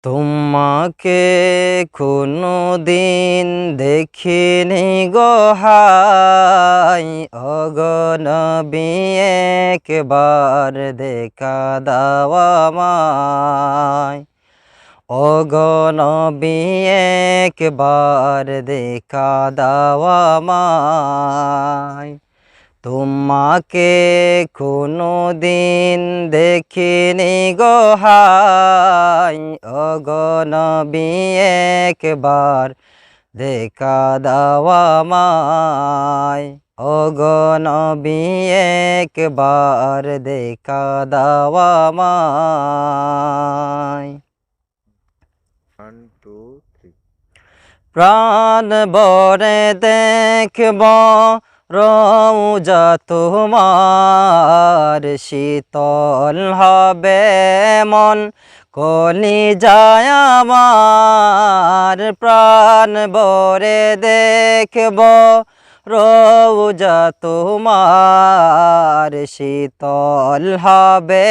তোমাকে কোনদিন দেখিনি গো হাই, ওগো নবী একবার দেখা দাও আমায়। ওগো নবী একবার দেখা দাও আমায়। তোমাকে কোনদিন দেখিনি গো হাই, ওগো নবী একবার দেখা দাও আমায়। ওগো নবী একবার দেখা দাও আমায়। 1 2 3 প্রাণ ভরে দেখব রওজা তোমার, শীতল হবে মন কলিজায় আমার। প্রাণ ভরে দেখব রওজা তোমার, শীতল হবে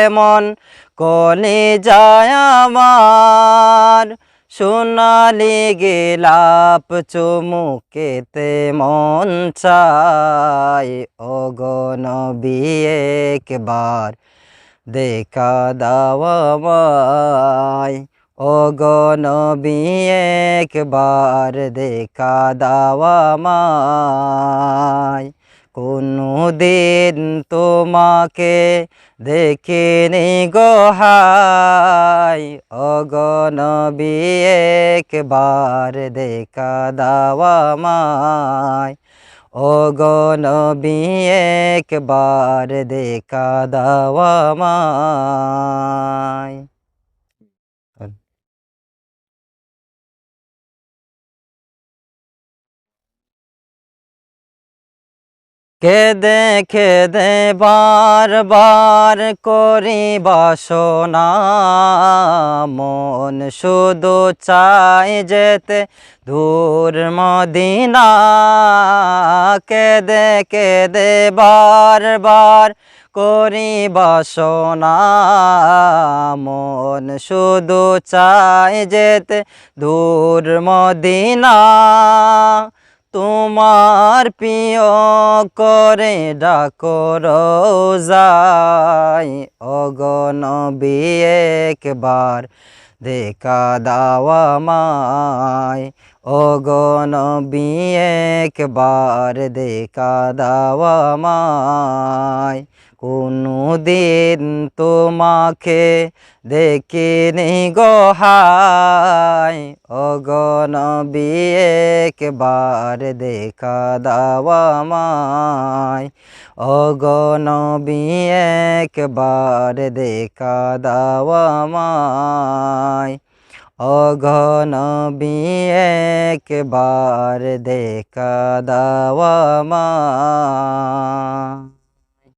মন কলিজায় আমার। সোনালি গোলাপ চুমুকেতে মন চায়, ওগো নবী একবার দেখা দাও আমায়। ওগো নবী একবার দেখা দাও আমায়। কোনদিন তোমাকে দেখিনি গো হাই, ওগো নবী একবার দেখা দাও আমায়। ওগো নবী একবার দেখা দাও আমায়। কেদে কেদে বারবার করি বাসনা, মন শুধু চাই যেতে দূর মদিনা। কেদে কেদে বারবার করি বাসনা, মন শুধু চাই যেতে দূর মদিনা। তোমার প্রিয় করে ডাকো রোজায়, ওগো নবী একবার দেখা দাও আমায়। ওগো নবী একবার দেখা দাও আমায়। কোনদিন তোমাকে দেখিনি গো হাই, ওগো নবী একবার দেখা দাও আমায়। ওগো নবী একবার দেখা দাও আমায়। ওগো নবী একবার দেখা দাও আমায়।